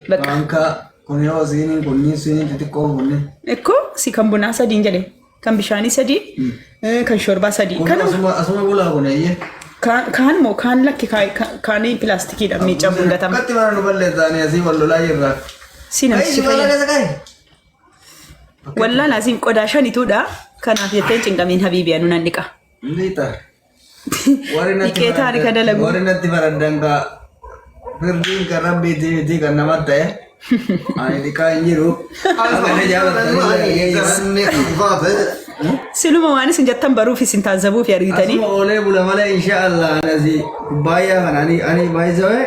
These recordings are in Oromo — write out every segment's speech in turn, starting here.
Bakka. Anka kun yoo sinin kunni sinin xixiqqoo kunni. Ekko si kan bunaa sadiin jedhe kan bishaanii sadii kan shorbaa sadii. Kun asuma bulaa kun eeyye. Kaan moo kaan lakki kaanii pilaastikiidhaan miiccamuun gatama. Akkatti mana nu balleessaanii asii wal lolaa jirra. Si namichi fayyada. Wallaan asiin qodaa shanituudha. Kanaaf jetteen cinqamiin habiibii anu nan dhiqa. Liita. Dhiqeetaa harka dalagu. Warri natti faraddan kaa firdiin kan rabbiitii miti kan namatti ta'e. Ani dhiqaa hin jiru. Siluma waan isin jettan baruuf isin taazzabuuf argitanii. Asuma oolee bula malee inshaallah anasi kubbaayyaa kan ani baay'isawee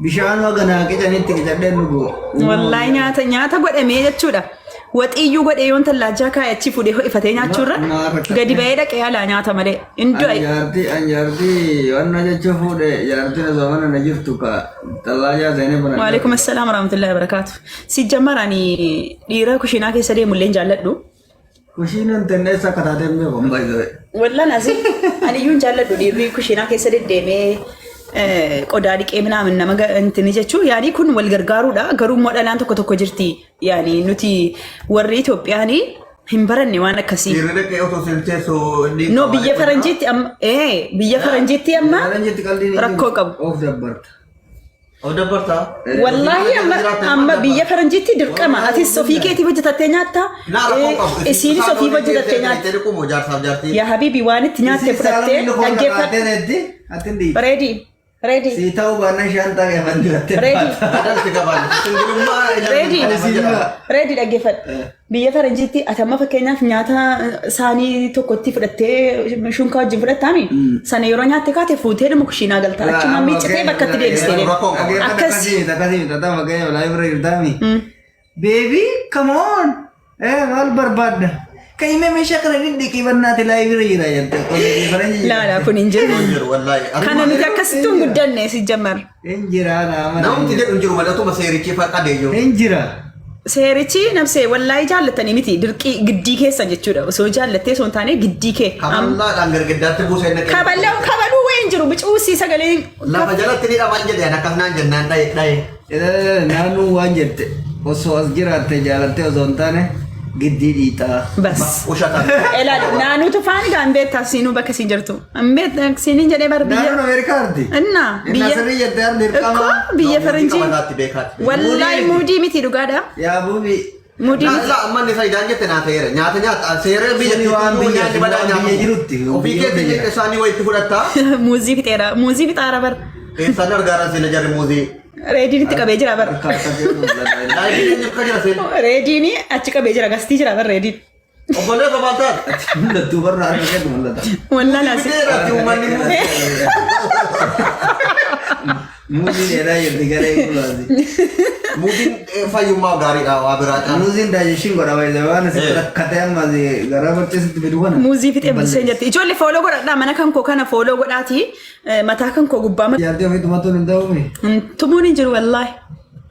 bishaan waganaa qicanitti qicadheen dhugu. Wallaahi nyaata godhamee jechuudha. Waxiyyuu godhee yoon tallaajaa kaayachi fuudhee ho'ifatee nyaachuurra gadi ba'ee dhaqee alaa nyaata malee. Anjaartii wanna jechuun fuudhee jaartiin osoo mana na jirtu ka tallaajaa seenee bana. Waalaikum assalaam warahmatullahi wabarakatuh. Si jammarani dhiira kushiinaa keessa deemullee jaalladhu. Kushiinaan tendeessa akka taateen beeku hin baay'ee. Wallaan asi aniyyuu jaalladhu dhiirri kushiinaa keessa deddeemee qodaa dhiqee minaamin nama intini jechuun yaani kun wal gargaaruudha garuu immoo dhalaan tokko jirti yaani nuti warri Itoophiyaanii hin baranne waan akkasii. No biyya faranjiitti amma rakkoo qabu. Of dabbarta. Wallahi amma biyya faranjiitti dirqama atis ofii keetii hojjetattee nyaatta isiinis ofii hojjetattee nyaatta. Yaa habiibi waan itti nyaatte fudhattee dhaggeeffadhu. Bareedii. Ready. Si tahu mana shantar yang mandilatte. Ready dhaggeeffad. Biyya faranjiitti atamma fakkeenyaaf nyaata saanii tokkotti fudhattee shunkaa wajjin fudhattaami. Sana yeroo nyaatte kaate fuutee dhuma kushiinaa galta. Achuma miiccitee bakkatti deebistee deema. Akkasii. Tata makanya library irtaami. Baby, come on. Mal barbaadda. Kayaknya mesha kana dindiki barnaati library jira jette. Laala kun hin jiru. Kana nuti akkasittuu hin guddanne si jammar. Hin jira nama. Namni jedhu hin jiru malatu maseerichi faqadee jiru. Hin jira. Seerichi nabsee wallahi jaallatanii miti dirqii giddii keessa jechuudha. Osoo jaallattee osoo hin taane giddii kee. Kaballaadhaan gargaddaatti buusee naqee. Kabaluu wayin jiru bicuusii sagalee. Lafa jalatti ni dhamaan jedhee akkas naan jennaan dhaye. Naannoo waan jette osoo as jiraatte jaalattee osoo hin taane. Giddi dhiitaa. Bas. Elaal naannoo tufaan gaanbeettaa siinuu bakka siin jirtu. Ambeet siiniin jedhee bar biyya. Naannoo Ameerikaatti. Inna biyya. Nasrii jettee dirqama. Biyya faranjii. Wallahi muudii miti dhugaadha. Yaa buubi. Muudii miti. Naasa amma ni faayidaan jette naa ta'eera. Nyaata seeree biyya waan biyya jirutti. Ofii keetti isaanii wayitti fudhattaa. Muuzii fixeera. Muuzii fixaara bar. Eessaan argaara sila jarri muuzii. Reediin itti qabee jira bar. Reediin achi qabee jira gastii jira bar reediin. Obbolee qabaataa. Mul'attuu barra argaa kennu mul'ata. Wallaan asi. Muuziin dheeraa jirti garee kulaati. Muuziin fayyummaa gaariidha waa biraadha. Muuziin daajeshiin godha baay'ee waan asitti rakkatee ammas garaa barcheessitti fidu kana. Muuzii fixee bulsee jirti. Ijoollee fooloo godhadhaa mana kan koo kana fooloo godhaati mataa kan koo gubbaa. Jaartii ofii tumatuun hin ta'uumi. Tumuun hin jiru wallaahi.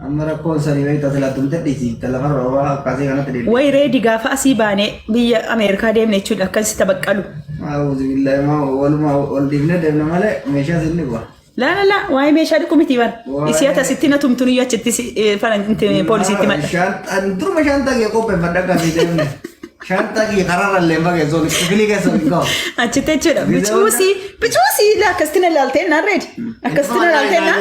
Amma rakkoon sanii wayita silaa tumte dhiisi lafarra waa akkasii kanatti deemu. Wayi reedi gaafa asii baanee biyya Ameerikaa deemne jechuudha akkasitti baqqalu. Maawuzi billaahi maa walumaa ol dhiifnee deemna malee meeshaa sinni bu'a. La waa'ee meeshaa dhiqu miti bar. Isii asitti na tumtuun iyyuu achitti poolisiitti madda. Duruma shaantaa kee qopheeffadha akkasii deemne. Shaantaa kee karaarra illee fageessuun kifilii keessa hin qabu. Achitti jechuudha. Bicuusii akkasitti na ilaaltee naan reedi. Akkasitti na ilaaltee naan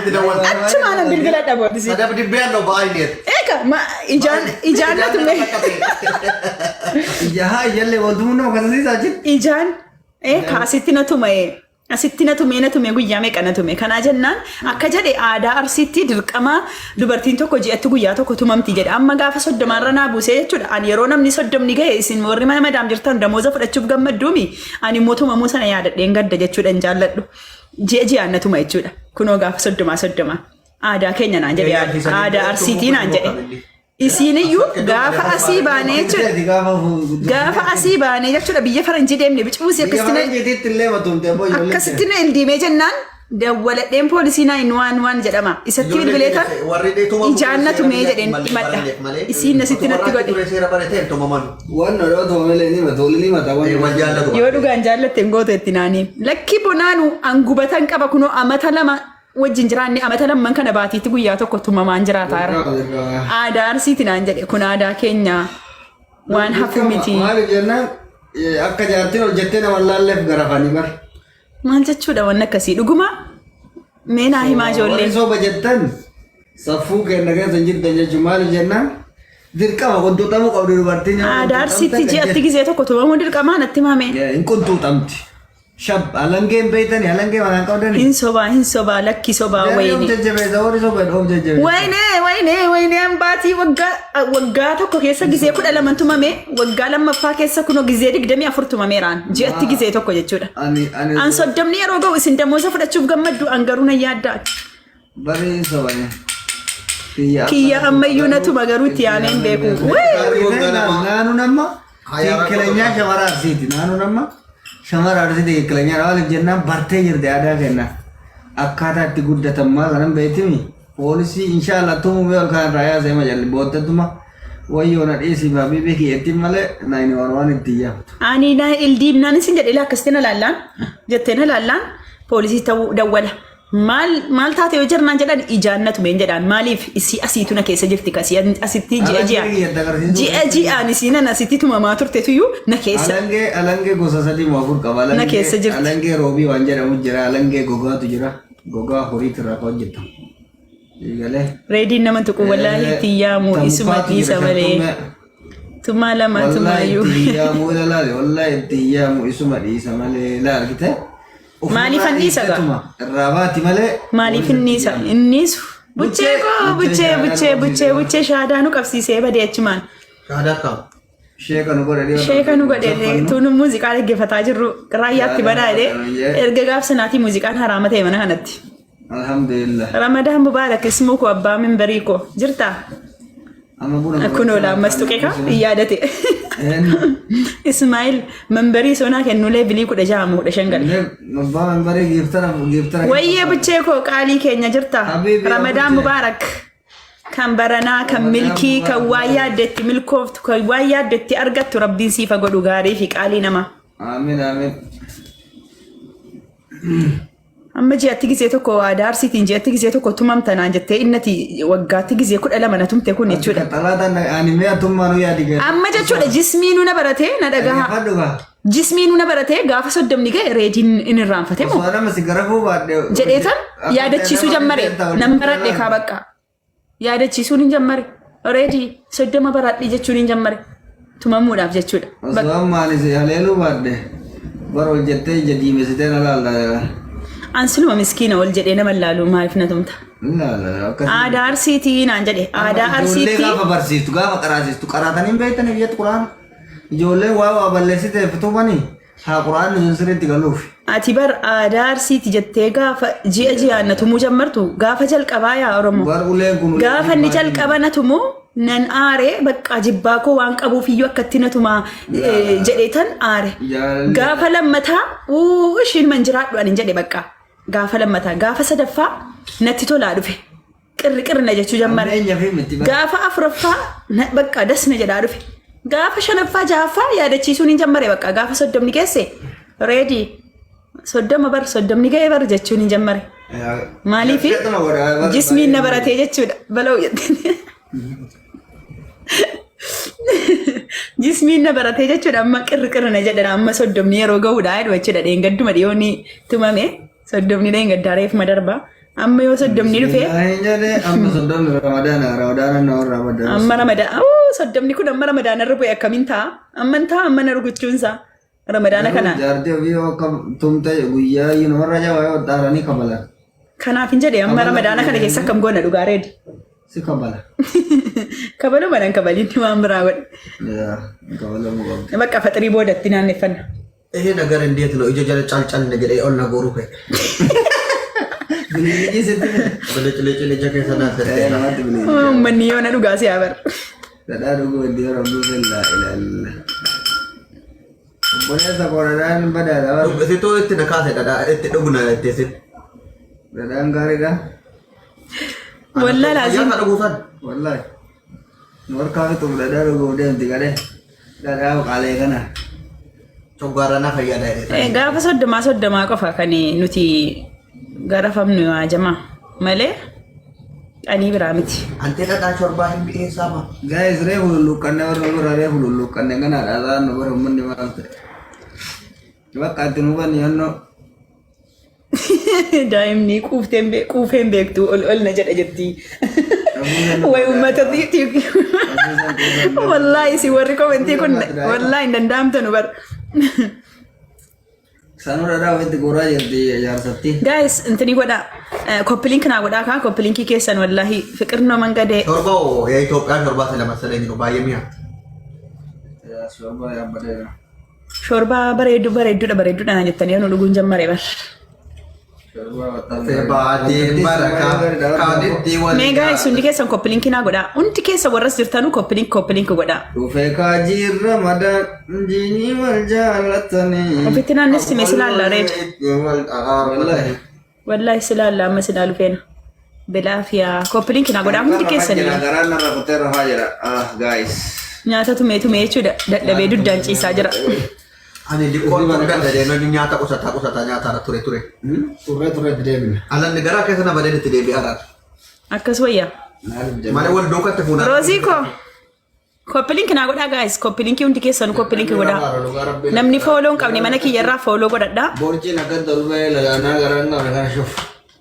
achumaa na bilbila dhabu. Sadaf dibbee alloo ba'aa hin Eega ijaan na tume. Ijallee waltumuu nama kasasiisaa jirti. Ijaan asitti na tume. Asitti na tume guyyaa meeqa na tume. Kanaa jennaan akka jedhe aadaa Arsiitti dirqama dubartiin tokko ji'atti guyyaa tokko tumamti jedhe. Amma gaafa soddomaarra naa buusee jechuudha. Ani yeroo namni soddomni gahe isin warri mana madaam jirtan damooza fudhachuuf gammadduumi. Ani immoo tumamuu sana yaadadheen gadda jechuudha hin jaalladhu. Ji'aan na tuma jechuudha. Kunoo gaafa soddoma. Aadaa keenya naan jedhe aadaa Arsiitii naan jedhe. Isiniyyuu gaafa asii baanee jechuudha. Gaafa asii baanee jechuudha biyya faranjii deemne bicuusii akkasitti na ildiimee jennaan dawwaladheen poolisii 911 jedhama. Isatti bilbileetan ijaan na tumee jedheen himadha. Isiin asitti natti godhe. Yoo dhugaan jaallatte hin gootu itti naaniin. Lakki bonaanu angubatan qaba kunoo amata lama wajjin jiraanne amata lamman kana baatiitti guyyaa tokko tumamaan jiraataara. Aadaa arsiiti naan jedhe kun aadaa keenya waan hafu miti. Maal jennaan akka jaartiin hojjettee nama laalleef garafanii bar. Maal jechuudha waan akkasii dhuguma meenaa himaa ijoollee. Warri sooba jettan saffuu kenna keessa jirtan jechuun maal jennaan dirqama qunxuuxamuu qabdu dubartiin. Aadaa arsiitti ji'atti gisee tokko tumamuu dirqamaa natti himame. Hin qunxuuxamti. Shab alangeen beeytanii alangee manaan qabdanii. Hin sobaa lakki sobaa wayini. Wayinee ambaatii waggaa tokko keessa gisee 12 tumame waggaa lammaffaa keessa kunoo gisee 24 tumameeraan ji'atti gisee tokko jechuudha. An soddomni yeroo ga'u isin damoosa fudhachuuf gammaddu an garuu na yaaddaa. Barii sobanii. Kiyya ammayyuu natuma garuu itti yaaneen beeku. Naannoo nama kilenyaa shamara arsiiti naannoo nama. Shamara arsiiti kilenyaa waliif jennaan bartee jirti aadaa kenna. Akkaataa itti guddatan maal kanan beektimi. Poolisii inshallah tumuu ol kan raayaa seema jalli boottatuma wayyoo na dhiisii baabee beekii ittiin malee naayini waan itti yaafatu. Ani na ildiin naan isin jedhee akkasitti na laallaan jettee na laallaan poolisii ta'uu dawwala. Maal taate yoo jirnaan jedhan ijaannatu meen jedhaan maaliif isii asiitu na keessa jirti kasi asitti ji'aan isii nan asitti tumamaa turteetuyyuu na keessa. Alangee gosa sadii moo afur qaba. Na keessa jirti. Alangee roobii waan jedhamu jira alangee gogaatu jira gogaa horiitu irraa hojjetamu. Reediin nama tuqu wallaahi itti yaamu isuma dhiisa malee. Tumaa lama tumaayyuu. Itti yaamu ilaalaale wallaahi itti yaamu isuma dhiisa malee laalgite. Maaliif anniisa gaa? Irraa baati malee. Maaliif inniisa? Inniisu. Buchee koo buchee shaadaa nu qabsiisee badee achumaan. Shaadaa kam? Sheeka nu godhe tunu muuziqaa dhaggeeffataa jirru raayyaatti banaadhe erga gaafsanaatii muuziqaan haraama ta'e mana kanatti. Alhamdulillah. Ramadaan mubaarak ismuu koo abbaa minbarii koo jirtaa? Kun oolaa ammas tuqee kaa yaadate. Ismaa'il minbarii sonaa kennuulee bilii 16 gale. Abbaa minbarii giiftara. Wayyee buchee koo qaalii keenya jirtaa? Ramadaan mubaarak. Kan baranaa kan milkii kan waa yaaddetti milkooftu kan waa yaaddetti argattu rabbiin siifa godhu gaarii fi qaalii nama. Amiin amiin. Amma ji'atti gisee tokko aadaa arsiitiin ji'atti gisee tokko tumamtanaan jettee innati waggaatti gisee 12 na tumte kun jechuudha. Amma jechuudha jismiinuu na baratee na dhagaha. Jismiinuu na baratee gaafa soddomni ga'e reediin inni irraanfate moo? Jedheetan yaadachiisuu jammare nan baradhe kaa bakka. Yaadachiisuun hin jammare reedii soddoma baradhe jechuun hin jammare tumamuudhaaf jechuudha. Osoo ammaan haleeluu baadde bara ol jettee jadiimessitee na laalla. Ansiluma miskiina ol jedhee nama laalu maaliif na tumta? Aadaa arsiitii naan jedhe aadaa arsiitii. Ijoollee gaafa barsiistu gaafa qaraasistu qaraatanii hin beektanii biyyatti quraan ijoollee waa balleessiteef tumanii haa quraan sun sirriitti galuuf. Ati bar aadaa arsiiti jettee gaafa ji'aan na tumuu jammartu gaafa jalqabaa yaa Oromoo. Gaafa inni jalqaba na tumuu nan aare bakka jibbaa koo waan qabuuf iyyuu akkatti na tumaa jedheetan aare. Gaafa lammataa ishiin man jiraadhu ani jedhe bakka. Gaafa lammataa gaafa sadaffaa natti tolaa dhufe. Qirri na jechuu jammare. Gaafa afuraffaa bakka das na jedhaa dhufe. Gaafa shanaffaa jahaffaa yaadachiisuun hin jammare bakka gaafa soddomni keesse reedii soddoma bar soddomni ga'ee bar jechuun hin jammare. Maaliifi jismiin na baratee jechuudha bala'u jettee. Jismiin na baratee jechuudha amma qirri na jedhan amma soddomni yeroo ga'uudha jechuudha dheengadduma dhiyoonni tumame soddomni dheengaddaareef madarbaa. Amma yoo soddomni dhufe. Amma soddomni ramadaana na warra abadda. Amma ramadaana soddomni kun amma ramadaana irra bu'e akkamiin ta'a? Amma ta'a amma na rukuchuunsa ramadaana kana. Jaartii ofii yoo tumte guyyaa yoo warra jabaa yoo dhaaranii kabala. Kanaaf hin jedhe amma ramadaana kana keessa akkam goona dhugaa reedi. Si kabala. Kabaluu manan kabaliin waan biraa godhe. Kabalamuu qabdi. Bakka faxirii boodatti naannefanna. Nagar እንዴት ነው እጀጀለ ጫልጫል ነገር ይኦል ነገሩ ከ Biliji sitti. በለጭለጭ ለጀከ ሰናተ Manni yoo na dhugaa si abar. Dadhaa dhuguu iddoo yeroo dhuguu illaa ilaalla. Obboleessa qoradaan badaadha. Sitoo itti nakaase dhadhaa itti dhuguna itti sit. Dadhaan gaariidha. Wallaa laazim. Yaa dhuguusan. Wallaahi. Morkaa fitu dadhaa dhuguu deemti galee. Dadhaa qaalee kana. Coggaarana fayyada. Gaafa soddomaa qofa kan nuti garafamnu yaa jamaa. malee qanii biraa miti. Ante dhadhaa shorbaa hin bi'eessaa ma. Guys, ree hululuqqanne warra bira ree hululuqqanne kana dhadhaan nu bara uummanni maal ta'e. Bakka ati nu banni yannoo. Daa'imni quufeen beektu ol na jedha jetti. Way uummata wallaahi si warri komentii kun wallaahi hin danda'amtu nu bara. Sanuu dhadhaa ofitti goraa jirti jaarsatti. Guys, intini godha koppiliink naa godhaa kaa koppiliinkii keessan wallaahi fiqirnoo mangadee. Shorbaa yaa Itoophiyaa shorbaa sila masalee jiru baay'ee mi'a. Shorbaa yaabbadeera. Shorbaa bareedduudha na jettanii nu dhuguun jammare bar. Baatiin barakaa kaanitti wal. Mee guys, hundi keessan koppiliinkii naa godhaa. Hundi keessa warras jirtanuu koppiliink godhaa. Dhufee kaajii Ramadaan injiinii wal jaallatanii. Ofitti naannessi mee silaallaa reed. Wallaahi silaallaa amma silaalu feena. Bilaafiyaa koppiliinkii naa godhaa hundi keessanii. Garaan narra kutee rafaa jira. Guys. Nyaata tumee jechuudha dadhabee duddaan ciisaa jira. Ani diqqoon kun danda'ee namni nyaata qusataa nyaataadha ture. Turre deemina. Alanni garaa keessa nama deebitti deebi'aadhaan. Akkas wayyaa. Malee wal duukatti fuudhan. Roosii koo koppiliinkii naa godhaa guys koppiliinkii hundi keessan koppiliinkii godhaa. Namni fooloo hin qabne mana kiyyarraa fooloo godhadhaa. Borciin akka dolbee lagaanaa garaan qabne kana shuuf.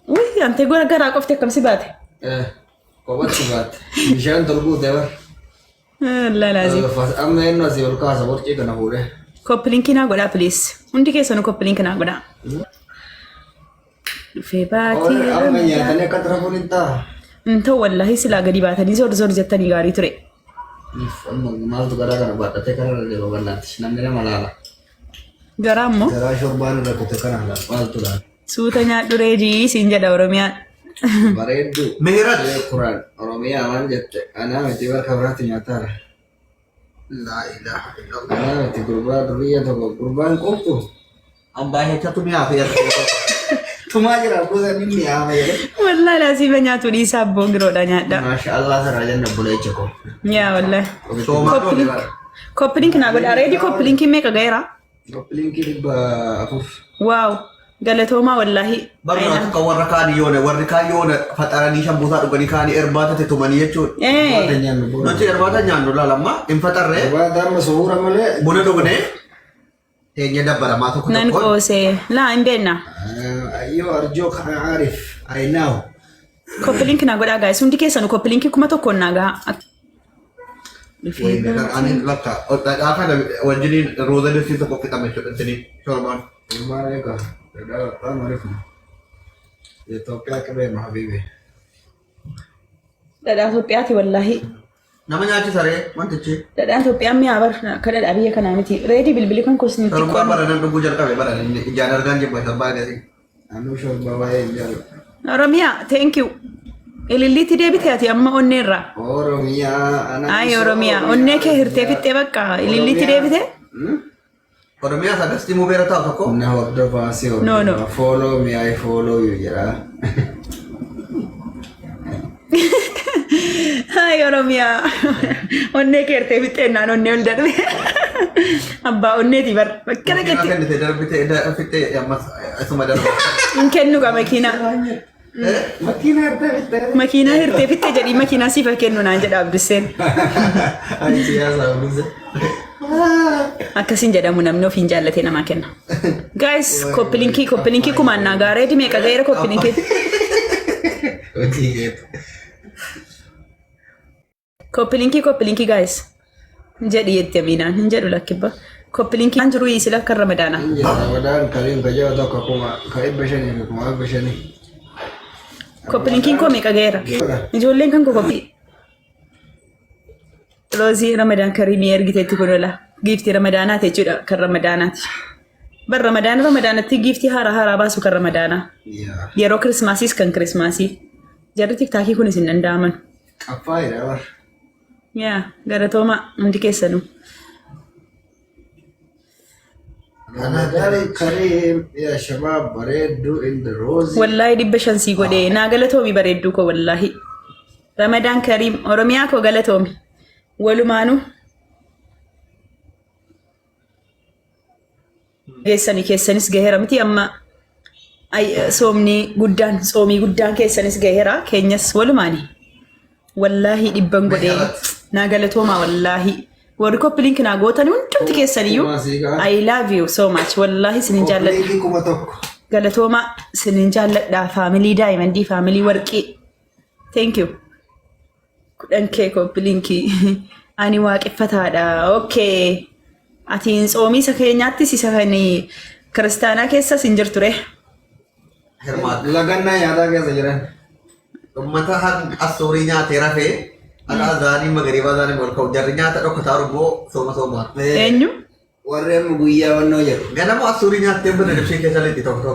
Uy ante garaa qofti akkamsi baate. Qophatti baate. Bishaan tolbuu ta'e bar. Lalaazii. Amma eenyu asii ol kaasa borcii kana fuudhee. Koppiliinkii naa godhaa please. Hundi keessanuu koppiliinkii naa godhaa. Dhufee baatee. Amma nyaatanii akka tirafuun hin ta'a. Ta'u wallaahi silaa gadi baatanii zor jettanii gaarii ture. Maaltu garaa kana baadhatee kana irra deema bal'aatti. Namni nama laala. Garaa immoo. Garaa shorbaan irra kute kana laala. Maaltu laala. Suuta nyaadhu reedii siin jedha Oromiyaan. Bareeddu. Mihirat. Kuraan Oromiyaa waan jette. Anaa miti bakka biraatti nyaataara. Laa ilaaha illallah. Anaa miti gurbaa duriyya tokko gurbaan qoftu. Ambaa hechatu mi'aa fi Tumaa jira gosa inni mi'aama jedhe. Wallaahi laasiifa nyaatu dhiisaa abboon giroodha nyaadha. Maashaallah sarara jenna buleecha ko. Yaa wallaahi. Soomaa Koppiliinkii naa godhaa reedii koppiliinkii meeqa gaheera? Koppiliinkii 400. Waaw galatoomaa wallaahi. barnoo akka warra kaanii yoone warri kaan yoone faxaranii shambuusaa dhuganii kaanii erbaata tumanii jechuudha. Nuti erbaata nyaannu laalamma hin faxarree. Erbaata amma suura malee. Buna dhugnee teenyee dabbalamaa tokko Nan qoosee laa hin beekna. Ayyoo arjoo kana aarif ayinaawu. Koppiliinkii naa godhaa gaa'is hundi keessanu koppiliinkii 1,000 naa gahaa. Ani lakka dhaafa wajjiniin rooza dirtii tokko fixame jechuudha shorbaan. Ilmaan eegaa dhadhaa qaama ariifna. Itoophiyaa qabeema habiibi. Dhadhaa Itoophiyaati wallaahi. Nama nyaachisaree wantichi. Dhadhaan Itoophiyaan mi'aa bar akka dhadhaa biyya kanaa miti. Reedii bilbilii kan kosni xiqqoo. Shorbaa baranan dhuguu jalqabe baran ijaan argaan jibba shorbaa gadi. Naannoo shorbaa baay'ee hin jaalladhu. Oromiyaa thank you. Ililliitti deebitee ati amma onneerra. Oromiyaa. Ay Oromiyaa onnee kee hirtee fixxee bakka ililliitti deebitee. Oromiyaa sagastii mubeera ta'u tokko. Na hordofaa si hordofaa. No. Follow me, I follow you jedha. Ay Oromiyaa. Onnee kee hirtee fixxee naan onnee ol darbe. Abbaa onneeti bar. Bakka dhaqetti. Kennite darbitee fixxee ammas asuma darba. Hin kennu qa makiinaa. Makiinaa hirtee fixxee. Makiinaa hirtee fixxee jedhii makiinaa siif kennu naan jedha Abduseen. Ani siyaasa abduse. Akkasiin jedhamu namni ofiin jaallatee namaa kenna. Guys, koppiliinkii kumaan naa gaareeti meeqa gaheera koppiliinkii? Koppiliinkii guys. Jedhi jettee miinaan hin jedhu lakkibba. Koppiliinkii kan jiru isila akka Ramadaana. Ramadaan kariin kajaa tokko kuma ka 500 kuma 500. Koppiliinkiin koo meeqa gaheera? Ijoolleen kan koppilii. Roozii Ramadaan kariimii ergiteetti kunuula. Giiftii Ramadaanaa jechuudha kan Ramadaanaati. Bar Ramadaanatti giiftii haaraa baasu kan Ramadaanaa. Yeroo Kirismaasiis kan Kirismaasii. Jarri tiktaakii kunis hin danda'aman. Affaayidha bar. Yaa galatooma hundi keessanuu. Ramadaan kariim yaa shabaab bareedduu inni roozii. Wallaahi 500 sii godhee naa galatoomi bareedduu koo wallaahi. Ramadaan kariim Oromiyaa koo galatoomi. Walumaanu geessanis gaheera miti amma soomni guddaan soomii guddaan keessanis gaheera keenyas walumaani wallaahi dhibban godhee naa galatoomaa wallaahi warri koppiliinki naa gootan hundumti keessaniyyuu I love you so much wallaahi sinin jaalladha galatoomaa sinin jaalladha faamilii daa'imandii faamilii warqii thank you kudhan kee koppiliinki ani waaqeffataadha okay atiin soomii isa keenyaattis isa kan kiristaanaa keessas hin jirture Lagannaa nyaataa keessa jiran. Ummata han asoorii nyaatee rafee ala zaanii magariibaa zaanii wal ka'u jarri nyaata dhokkataa rugoo sooma. Eenyu? Warreen guyyaa wannoo jedhu. Ganama asoorii nyaattee buna dibshee keessa leetti tokko.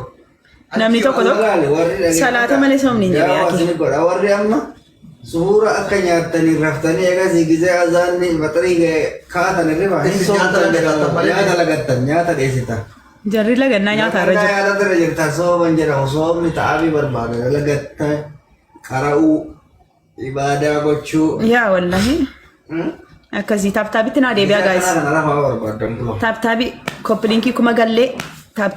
Namni tokko salaata malee soomni hin jiru yaaki. Warri amma suura akka nyaatanii raftanii eegas gisee azaanni maxarii kaatan irraa nyaata lagattan nyaata dheessitan. Jarri lagannaa nyaata irra jiru. Nyaata irra jirta sooman jedhamu soomni ta'abii barbaada lagatta qara'uu ibaadaa gochuu. Yaa wallahi. Akkasii taaptaabitti naa deebi'aa gaayis. Taaptaabii koppiliinkii kuma gallee taaptaabii.